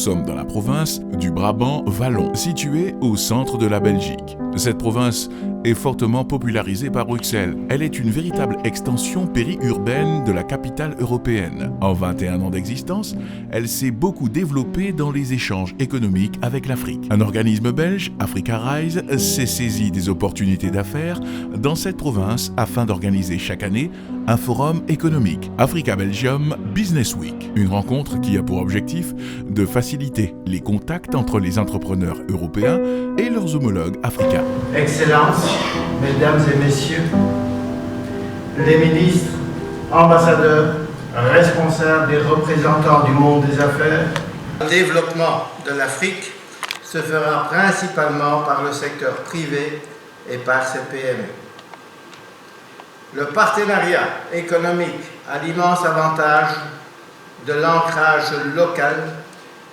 sommes dans la province du Brabant-Wallon, située au centre de la Belgique. Cette province est fortement popularisée par Bruxelles. Elle est une véritable extension périurbaine de la capitale européenne. En 21 ans d'existence, elle s'est beaucoup développée dans les échanges économiques avec l'Afrique. Un organisme belge, Africa Rise, s'est saisi des opportunités d'affaires dans cette province afin d'organiser chaque année un forum économique, Africa Belgium Business Week. Une rencontre qui a pour objectif de faciliter les contacts entre les entrepreneurs européens et leurs homologues africains. Excellences, Mesdames et Messieurs, les ministres, ambassadeurs, responsables et représentants du monde des affaires, le développement de l'Afrique se fera principalement par le secteur privé et par ses PME. Le partenariat économique a l'immense avantage de l'ancrage local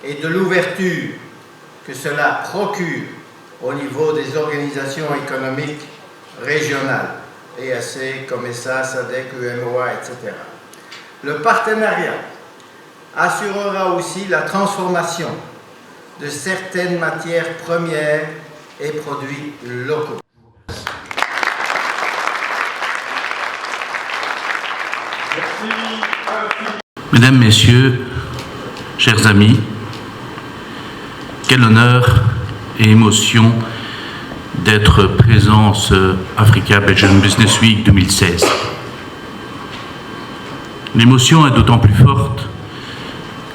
et de l'ouverture que cela procure au niveau des organisations économiques régionales, EAC, COMESA, SADC, UEMOA, etc. Le partenariat assurera aussi la transformation de certaines matières premières et produits locaux. Mesdames, Messieurs, chers amis, quel honneur et émotion d'être présent ce Africa Belgium Business Week 2016. L'émotion est d'autant plus forte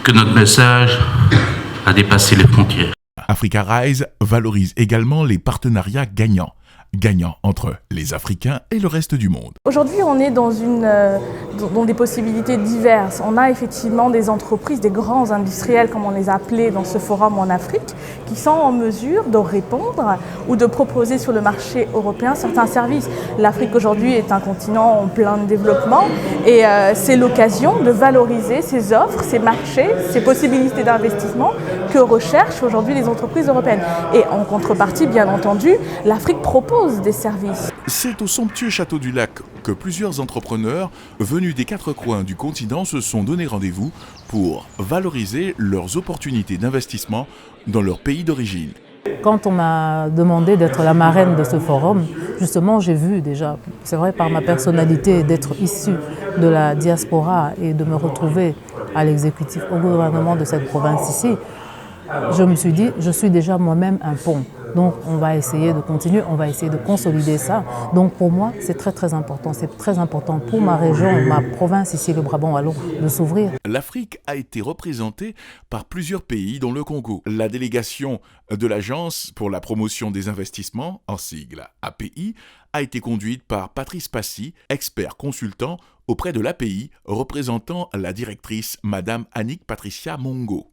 que notre message a dépassé les frontières. Africa Rise valorise également les partenariats gagnants entre les Africains et le reste du monde. Aujourd'hui, on est dans des possibilités diverses. On a effectivement des entreprises, des grands industriels, comme on les a appelés dans ce forum en Afrique, qui sont en mesure de répondre ou de proposer sur le marché européen certains services. L'Afrique aujourd'hui est un continent en plein développement et c'est l'occasion de valoriser ces offres, ces marchés, ces possibilités d'investissement que recherchent aujourd'hui les entreprises européennes. Et en contrepartie, bien entendu, l'Afrique propose des services. C'est au somptueux château du Lac que plusieurs entrepreneurs venus des quatre coins du continent se sont donné rendez-vous pour valoriser leurs opportunités d'investissement dans leur pays d'origine. Quand on m'a demandé d'être la marraine de ce forum, justement j'ai vu déjà, c'est vrai par ma personnalité, d'être issue de la diaspora et de me retrouver à l'exécutif, au gouvernement de cette province ici, je me suis dit, je suis déjà moi-même un pont. Donc on va essayer de continuer, on va essayer de consolider ça. Donc pour moi, c'est très important. C'est très important pour ma région, ma province ici, le Brabant-Wallon, de s'ouvrir. L'Afrique a été représentée par plusieurs pays, dont le Congo. La délégation de l'Agence pour la promotion des investissements, en sigle API, a été conduite par Patrice Passy, expert consultant auprès de l'API, représentant la directrice Madame Annick Patricia Mongo.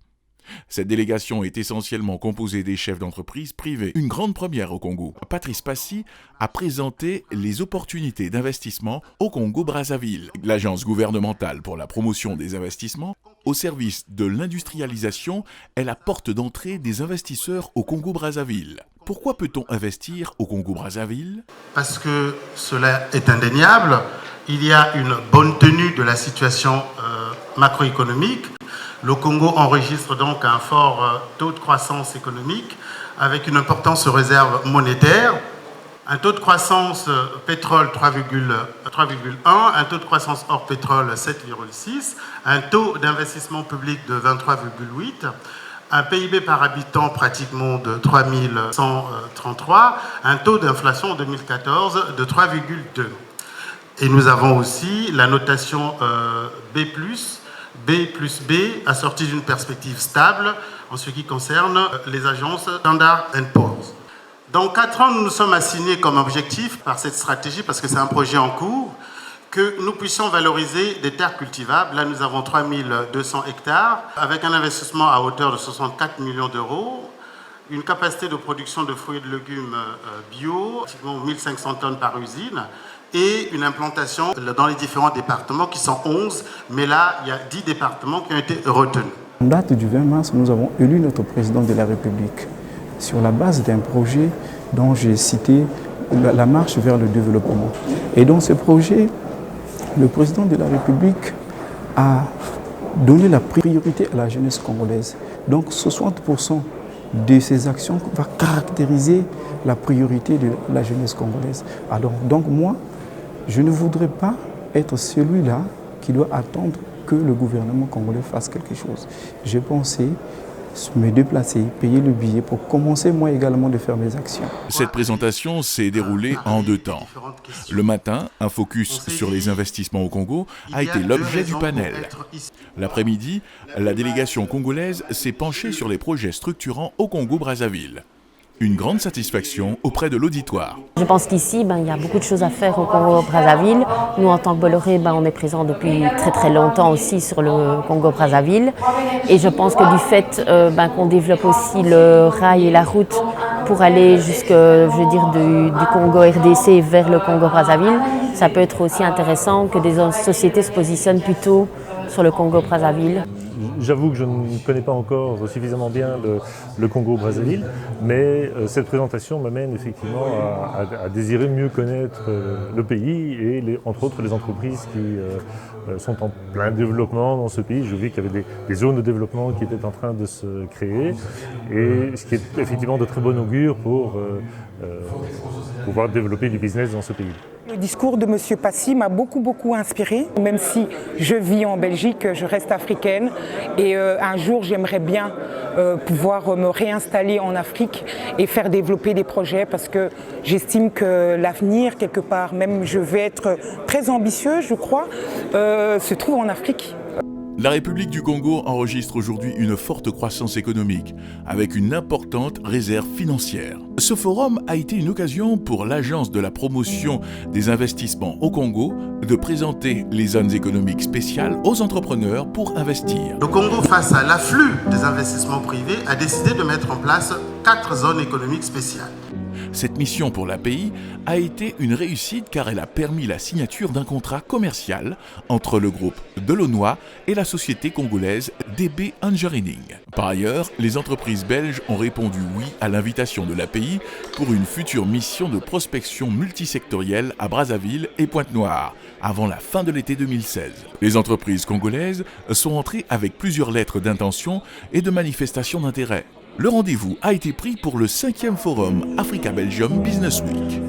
Cette délégation est essentiellement composée des chefs d'entreprise privés. Une grande première au Congo. Patrice Passy a présenté les opportunités d'investissement au Congo-Brazzaville. L'agence gouvernementale pour la promotion des investissements au service de l'industrialisation est la porte d'entrée des investisseurs au Congo-Brazzaville. Pourquoi peut-on investir au Congo-Brazzaville ? Parce que cela est indéniable. Il y a une bonne tenue de la situation macroéconomique. Le Congo enregistre donc un fort taux de croissance économique avec une importante réserve monétaire, un taux de croissance pétrole 3,1, un taux de croissance hors pétrole 7,6, un taux d'investissement public de 23,8, un PIB par habitant pratiquement de 3133, un taux d'inflation en 2014 de 3,2. Et nous avons aussi la notation B+, assortie d'une perspective stable en ce qui concerne les agences Standard & Poor's. Dans 4 ans, nous nous sommes assignés comme objectif par cette stratégie, parce que c'est un projet en cours, que nous puissions valoriser des terres cultivables. Là, nous avons 3200 hectares, avec un investissement à hauteur de 64 millions d'euros, une capacité de production de fruits et de légumes bio, pratiquement 1500 tonnes par usine, et une implantation dans les différents départements qui sont 11, mais là, il y a 10 départements qui ont été retenus. En date du 20 mars, nous avons élu notre président de la République sur la base d'un projet dont j'ai cité la marche vers le développement. Et dans ce projet, le président de la République a donné la priorité à la jeunesse congolaise. Donc 60% de ces actions va caractériser la priorité de la jeunesse congolaise. Alors, donc moi, je ne voudrais pas être celui-là qui doit attendre que le gouvernement congolais fasse quelque chose. J'ai pensé me déplacer, payer le billet pour commencer moi également de faire mes actions. Cette présentation s'est déroulée en 2 temps. Le matin, un focus sur les investissements au Congo a été l'objet du panel. L'après-midi, la délégation congolaise s'est penchée sur les projets structurants au Congo-Brazzaville. Une grande satisfaction auprès de l'auditoire. Je pense qu'ici, il y a beaucoup de choses à faire au Congo-Brazzaville. Nous, en tant que Bolloré, on est présents depuis très longtemps aussi sur le Congo-Brazzaville. Et je pense que du fait qu'on développe aussi le rail et la route pour aller jusque, du Congo-RDC vers le Congo-Brazzaville, ça peut être aussi intéressant que des sociétés se positionnent plutôt sur le Congo-Brazzaville. J'avoue que je ne connais pas encore suffisamment bien le Congo-Brazzaville, mais cette présentation m'amène effectivement à désirer mieux connaître le pays et entre autres les entreprises qui sont en plein développement dans ce pays. J'ai vu qu'il y avait des zones de développement qui étaient en train de se créer, et ce qui est effectivement de très bon augure pour pouvoir développer du business dans ce pays. Le discours de M. Passy m'a beaucoup inspiré. Même si je vis en Belgique, je reste africaine et un jour j'aimerais bien pouvoir me réinstaller en Afrique et faire développer des projets parce que j'estime que l'avenir, quelque part, même je vais être très ambitieuse, je crois, se trouve en Afrique. La République du Congo enregistre aujourd'hui une forte croissance économique, avec une importante réserve financière. Ce forum a été une occasion pour l'Agence de la promotion des investissements au Congo de présenter les zones économiques spéciales aux entrepreneurs pour investir. Le Congo, face à l'afflux des investissements privés, a décidé de mettre en place 4 zones économiques spéciales. Cette mission pour l'API a été une réussite car elle a permis la signature d'un contrat commercial entre le groupe Delonois et la société congolaise DB Engineering. Par ailleurs, les entreprises belges ont répondu oui à l'invitation de l'API pour une future mission de prospection multisectorielle à Brazzaville et Pointe-Noire avant la fin de l'été 2016. Les entreprises congolaises sont entrées avec plusieurs lettres d'intention et de manifestations d'intérêt. Le rendez-vous a été pris pour le 5e forum Africa Belgium Business Week.